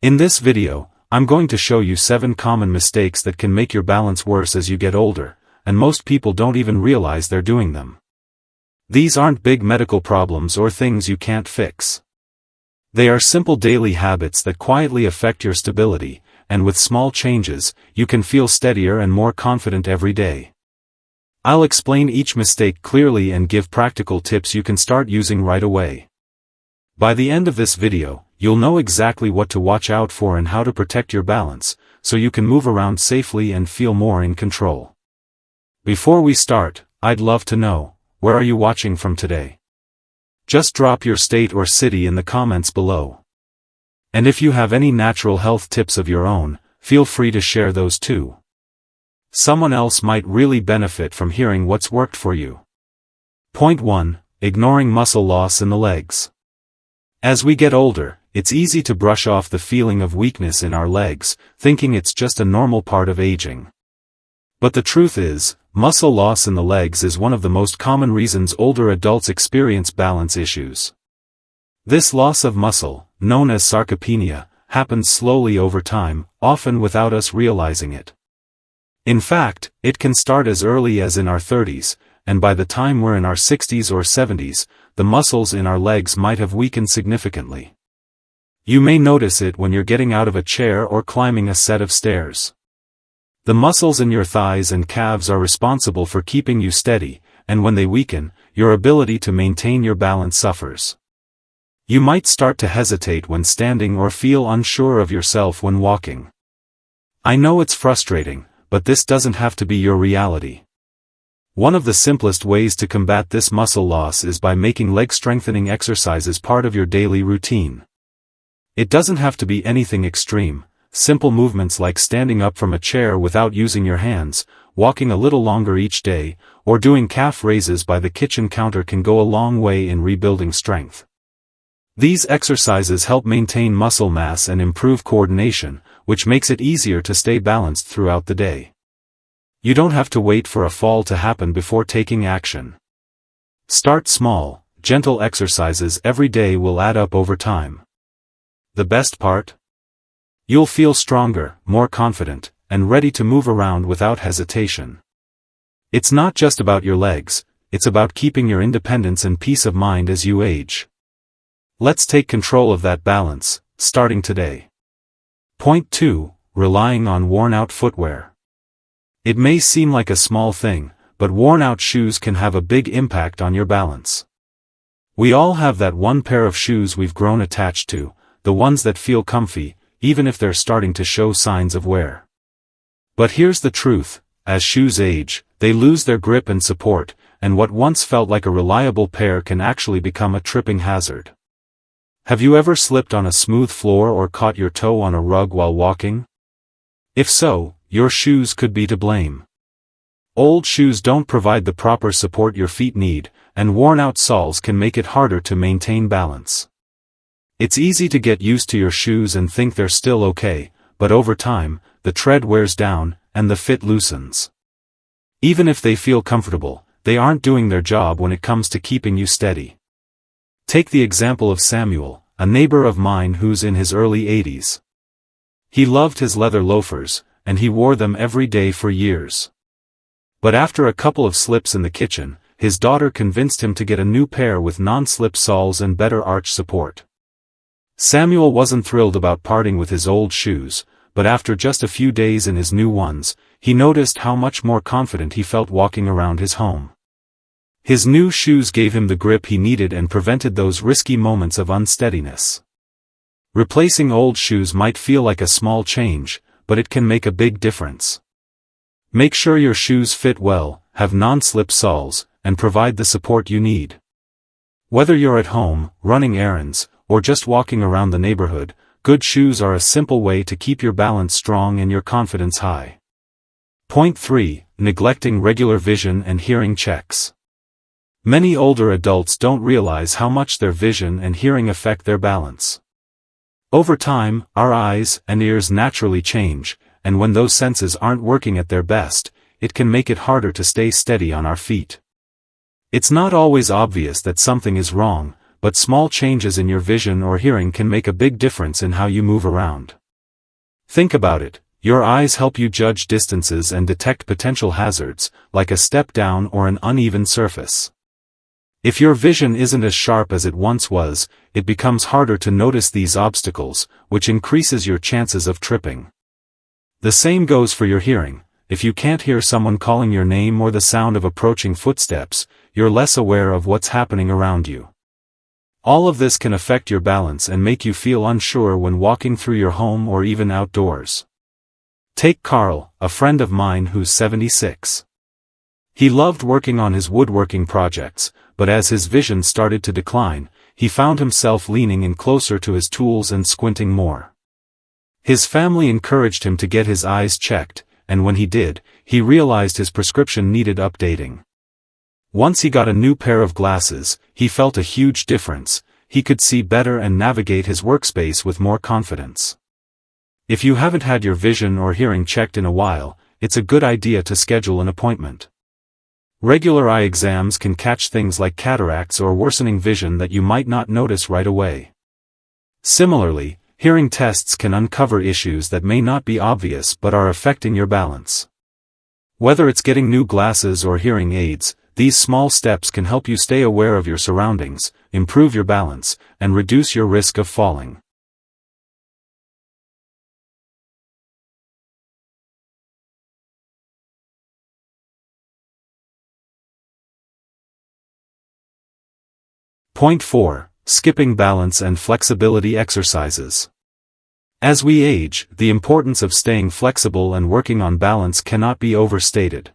In this video, I'm going to show you 7 common mistakes that can make your balance worse as you get older, and most people don't even realize they're doing them. These aren't big medical problems or things you can't fix. They are simple daily habits that quietly affect your stability, and with small changes, you can feel steadier and more confident every day. I'll explain each mistake clearly and give practical tips you can start using right away. By the end of this video, you'll know exactly what to watch out for and how to protect your balance, so you can move around safely and feel more in control. Before we start, I'd love to know, where are you watching from today? Just drop your state or city in the comments below. And if you have any natural health tips of your own, feel free to share those too. Someone else might really benefit from hearing what's worked for you. Point 1. Ignoring muscle loss in the legs. As we get older, it's easy to brush off the feeling of weakness in our legs, thinking it's just a normal part of aging. But the truth is, muscle loss in the legs is one of the most common reasons older adults experience balance issues. This loss of muscle, known as sarcopenia, happens slowly over time, often without us realizing it. In fact, it can start as early as in our 30s, and by the time we're in our 60s or 70s, the muscles in our legs might have weakened significantly. You may notice it when you're getting out of a chair or climbing a set of stairs. The muscles in your thighs and calves are responsible for keeping you steady, and when they weaken, your ability to maintain your balance suffers. You might start to hesitate when standing or feel unsure of yourself when walking. I know it's frustrating, but this doesn't have to be your reality. One of the simplest ways to combat this muscle loss is by making leg strengthening exercises part of your daily routine. It doesn't have to be anything extreme. Simple movements like standing up from a chair without using your hands, walking a little longer each day, or doing calf raises by the kitchen counter can go a long way in rebuilding strength. These exercises help maintain muscle mass and improve coordination, which makes it easier to stay balanced throughout the day. You don't have to wait for a fall to happen before taking action. Start small, gentle exercises every day will add up over time. The best part? You'll feel stronger, more confident, and ready to move around without hesitation. It's not just about your legs, it's about keeping your independence and peace of mind as you age. Let's take control of that balance, starting today. Point 2. Relying on worn-out footwear. It may seem like a small thing, but worn-out shoes can have a big impact on your balance. We all have that one pair of shoes we've grown attached to, the ones that feel comfy, even if they're starting to show signs of wear. But here's the truth, as shoes age, they lose their grip and support, and what once felt like a reliable pair can actually become a tripping hazard. Have you ever slipped on a smooth floor or caught your toe on a rug while walking? If so, your shoes could be to blame. Old shoes don't provide the proper support your feet need, and worn-out soles can make it harder to maintain balance. It's easy to get used to your shoes and think they're still okay, but over time, the tread wears down, and the fit loosens. Even if they feel comfortable, they aren't doing their job when it comes to keeping you steady. Take the example of Samuel, a neighbor of mine who's in his early 80s. He loved his leather loafers, and he wore them every day for years. But after a couple of slips in the kitchen, his daughter convinced him to get a new pair with non-slip soles and better arch support. Samuel wasn't thrilled about parting with his old shoes, but after just a few days in his new ones, he noticed how much more confident he felt walking around his home. His new shoes gave him the grip he needed and prevented those risky moments of unsteadiness. Replacing old shoes might feel like a small change, but it can make a big difference. Make sure your shoes fit well, have non-slip soles, and provide the support you need. Whether you're at home, running errands, or just walking around the neighborhood, good shoes are a simple way to keep your balance strong and your confidence high. Point 3. Neglecting regular vision and hearing checks. Many older adults don't realize how much their vision and hearing affect their balance. Over time, our eyes and ears naturally change, and when those senses aren't working at their best, it can make it harder to stay steady on our feet. It's not always obvious that something is wrong, but small changes in your vision or hearing can make a big difference in how you move around. Think about it. Your eyes help you judge distances and detect potential hazards, like a step down or an uneven surface. If your vision isn't as sharp as it once was, it becomes harder to notice these obstacles, which increases your chances of tripping. The same goes for your hearing. If you can't hear someone calling your name or the sound of approaching footsteps, you're less aware of what's happening around you. All of this can affect your balance and make you feel unsure when walking through your home or even outdoors. Take Carl, a friend of mine who's 76. He loved working on his woodworking projects, but as his vision started to decline, he found himself leaning in closer to his tools and squinting more. His family encouraged him to get his eyes checked, and when he did, he realized his prescription needed updating. Once he got a new pair of glasses, he felt a huge difference. He could see better and navigate his workspace with more confidence. If you haven't had your vision or hearing checked in a while, it's a good idea to schedule an appointment. Regular eye exams can catch things like cataracts or worsening vision that you might not notice right away. Similarly, hearing tests can uncover issues that may not be obvious but are affecting your balance. Whether it's getting new glasses or hearing aids, these small steps can help you stay aware of your surroundings, improve your balance, and reduce your risk of falling. Point 4. Skipping balance and flexibility exercises. As we age, the importance of staying flexible and working on balance cannot be overstated.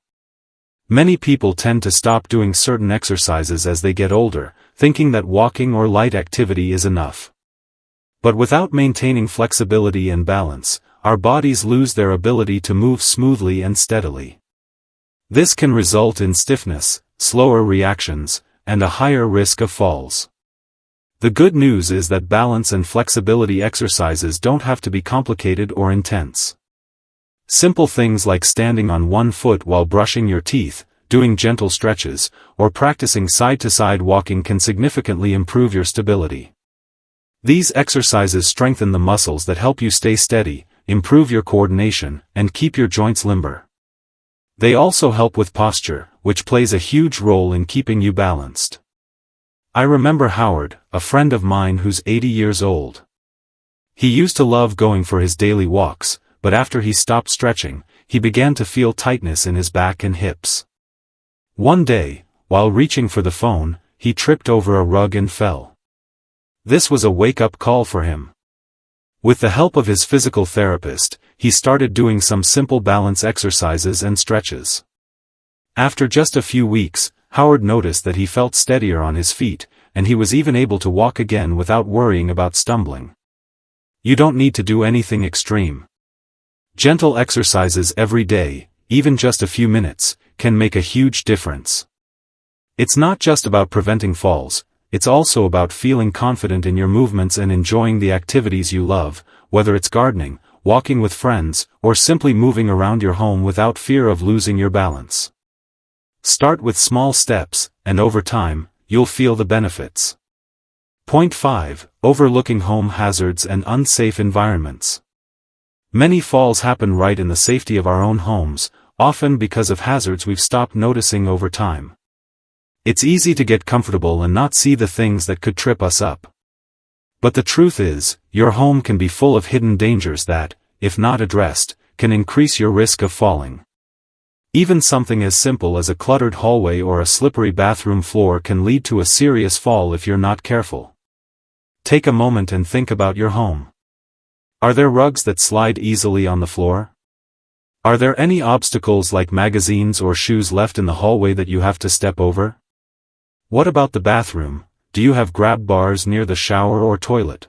Many people tend to stop doing certain exercises as they get older, thinking that walking or light activity is enough. But without maintaining flexibility and balance, our bodies lose their ability to move smoothly and steadily. This can result in stiffness, slower reactions, and a higher risk of falls. The good news is that balance and flexibility exercises don't have to be complicated or intense. Simple things like standing on one foot while brushing your teeth, doing gentle stretches, or practicing side-to-side walking can significantly improve your stability. These exercises strengthen the muscles that help you stay steady, improve your coordination, and keep your joints limber. They also help with posture, which plays a huge role in keeping you balanced. I remember Howard, a friend of mine who's 80 years old. He used to love going for his daily walks, but after he stopped stretching, he began to feel tightness in his back and hips. One day, while reaching for the phone, he tripped over a rug and fell. This was a wake-up call for him. With the help of his physical therapist, he started doing some simple balance exercises and stretches. After just a few weeks, Howard noticed that he felt steadier on his feet, and he was even able to walk again without worrying about stumbling. You don't need to do anything extreme. Gentle exercises every day, even just a few minutes, can make a huge difference. It's not just about preventing falls, it's also about feeling confident in your movements and enjoying the activities you love, whether it's gardening, walking with friends, or simply moving around your home without fear of losing your balance. Start with small steps, and over time, you'll feel the benefits. Point 5. Overlooking home hazards and unsafe environments. Many falls happen right in the safety of our own homes, often because of hazards we've stopped noticing over time. It's easy to get comfortable and not see the things that could trip us up. But the truth is, your home can be full of hidden dangers that, if not addressed, can increase your risk of falling. Even something as simple as a cluttered hallway or a slippery bathroom floor can lead to a serious fall if you're not careful. Take a moment and think about your home. Are there rugs that slide easily on the floor? Are there any obstacles like magazines or shoes left in the hallway that you have to step over? What about the bathroom? Do you have grab bars near the shower or toilet?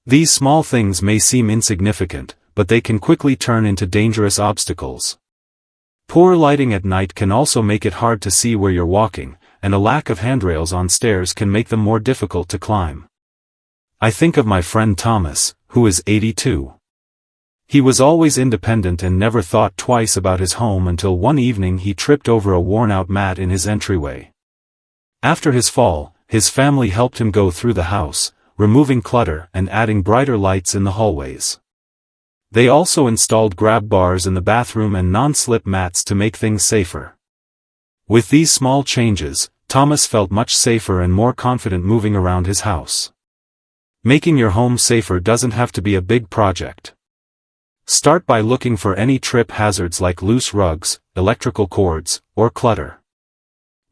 These small things may seem insignificant, but they can quickly turn into dangerous obstacles. Poor lighting at night can also make it hard to see where you're walking, and a lack of handrails on stairs can make them more difficult to climb. I think of my friend Thomas, who is 82. He was always independent and never thought twice about his home until one evening he tripped over a worn-out mat in his entryway. After his fall, his family helped him go through the house, removing clutter and adding brighter lights in the hallways. They also installed grab bars in the bathroom and non-slip mats to make things safer. With these small changes, Thomas felt much safer and more confident moving around his house. Making your home safer doesn't have to be a big project. Start by looking for any trip hazards like loose rugs, electrical cords, or clutter.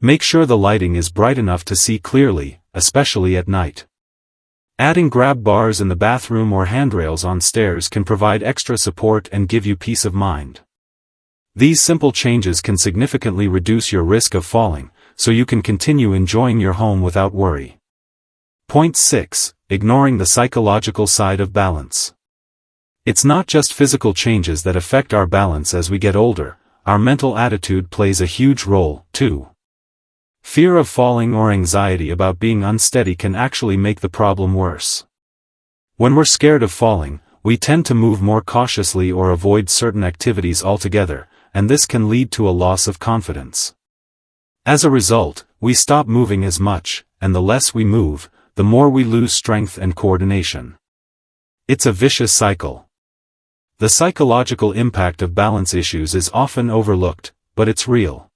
Make sure the lighting is bright enough to see clearly, especially at night. Adding grab bars in the bathroom or handrails on stairs can provide extra support and give you peace of mind. These simple changes can significantly reduce your risk of falling, so you can continue enjoying your home without worry. Point 6. Ignoring the psychological side of balance. It's not just physical changes that affect our balance as we get older, our mental attitude plays a huge role, too. Fear of falling or anxiety about being unsteady can actually make the problem worse. When we're scared of falling, we tend to move more cautiously or avoid certain activities altogether, and this can lead to a loss of confidence. As a result, we stop moving as much, and the less we move, the more we lose strength and coordination. It's a vicious cycle. The psychological impact of balance issues is often overlooked, but it's real.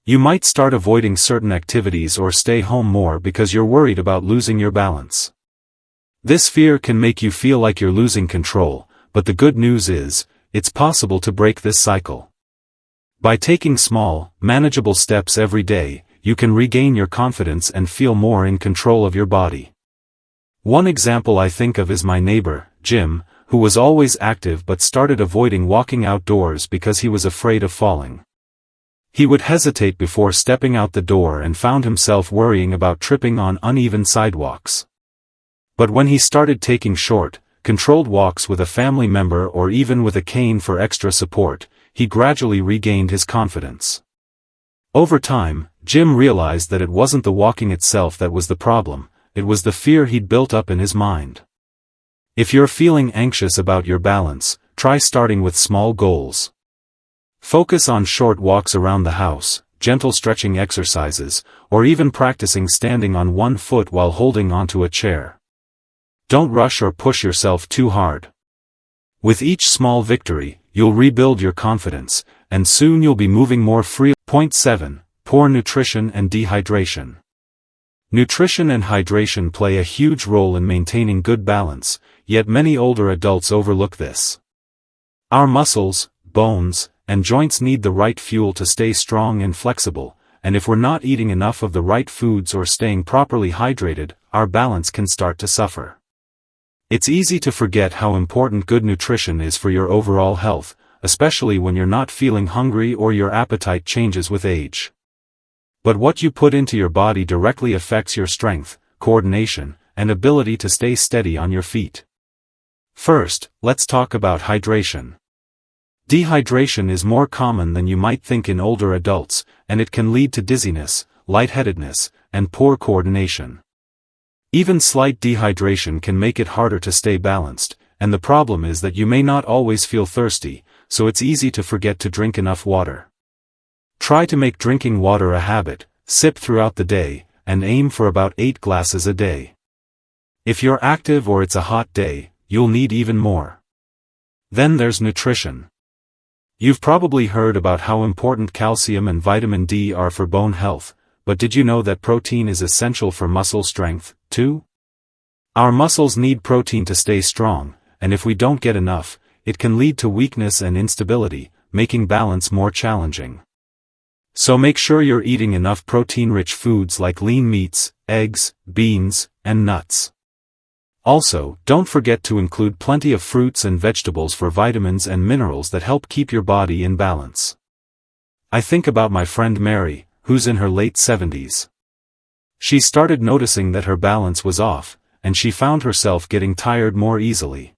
You might start avoiding certain activities or stay home more because you're worried about losing your balance. This fear can make you feel like you're losing control, but the good news is, it's possible to break this cycle. By taking small, manageable steps every day, you can regain your confidence and feel more in control of your body. One example I think of is my neighbor, Jim, who was always active but started avoiding walking outdoors because he was afraid of falling. He would hesitate before stepping out the door and found himself worrying about tripping on uneven sidewalks. But when he started taking short, controlled walks with a family member or even with a cane for extra support, he gradually regained his confidence. Over time, Jim realized that it wasn't the walking itself that was the problem, it was the fear he'd built up in his mind. If you're feeling anxious about your balance, try starting with small goals. Focus on short walks around the house, gentle stretching exercises, or even practicing standing on one foot while holding onto a chair. Don't rush or push yourself too hard. With each small victory, you'll rebuild your confidence, and soon you'll be moving more freely. Point 7. Poor nutrition and dehydration. Nutrition and hydration play a huge role in maintaining good balance, yet many older adults overlook this. Our muscles, bones, and joints need the right fuel to stay strong and flexible, and if we're not eating enough of the right foods or staying properly hydrated, our balance can start to suffer. It's easy to forget how important good nutrition is for your overall health, especially when you're not feeling hungry or your appetite changes with age. But what you put into your body directly affects your strength, coordination, and ability to stay steady on your feet. First, let's talk about hydration. Dehydration is more common than you might think in older adults, and it can lead to dizziness, lightheadedness, and poor coordination. Even slight dehydration can make it harder to stay balanced, and the problem is that you may not always feel thirsty, so it's easy to forget to drink enough water. Try to make drinking water a habit, sip throughout the day, and aim for about 8 glasses a day. If you're active or it's a hot day, you'll need even more. Then there's nutrition. You've probably heard about how important calcium and vitamin D are for bone health, but did you know that protein is essential for muscle strength, too? Our muscles need protein to stay strong, and if we don't get enough, it can lead to weakness and instability, making balance more challenging. So make sure you're eating enough protein-rich foods like lean meats, eggs, beans, and nuts. Also, don't forget to include plenty of fruits and vegetables for vitamins and minerals that help keep your body in balance. I think about my friend Mary, who's in her late 70s. She started noticing that her balance was off, and she found herself getting tired more easily.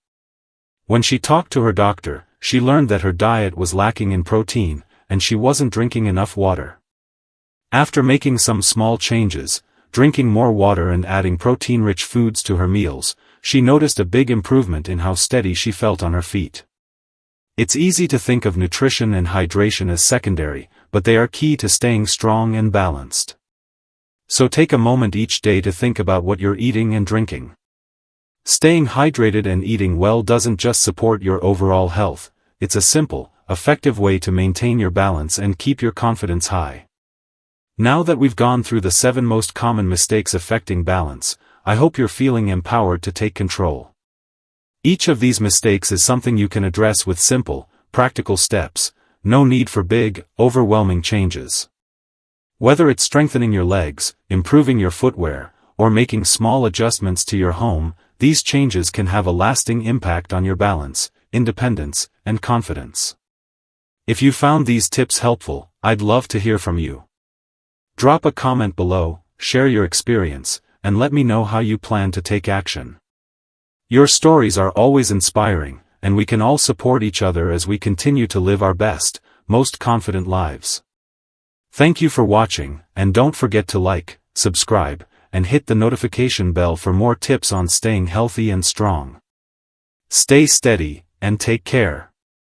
When she talked to her doctor, she learned that her diet was lacking in protein, and she wasn't drinking enough water. After making some small changes, drinking more water and adding protein-rich foods to her meals, she noticed a big improvement in how steady she felt on her feet. It's easy to think of nutrition and hydration as secondary, but they are key to staying strong and balanced. So take a moment each day to think about what you're eating and drinking. Staying hydrated and eating well doesn't just support your overall health, it's a simple, effective way to maintain your balance and keep your confidence high. Now that we've gone through the 7 most common mistakes affecting balance, I hope you're feeling empowered to take control. Each of these mistakes is something you can address with simple, practical steps, no need for big, overwhelming changes. Whether it's strengthening your legs, improving your footwear, or making small adjustments to your home, these changes can have a lasting impact on your balance, independence, and confidence. If you found these tips helpful, I'd love to hear from you. Drop a comment below, share your experience, and let me know how you plan to take action. Your stories are always inspiring, and we can all support each other as we continue to live our best, most confident lives. Thank you for watching, and don't forget to like, subscribe, and hit the notification bell for more tips on staying healthy and strong. Stay steady, and take care.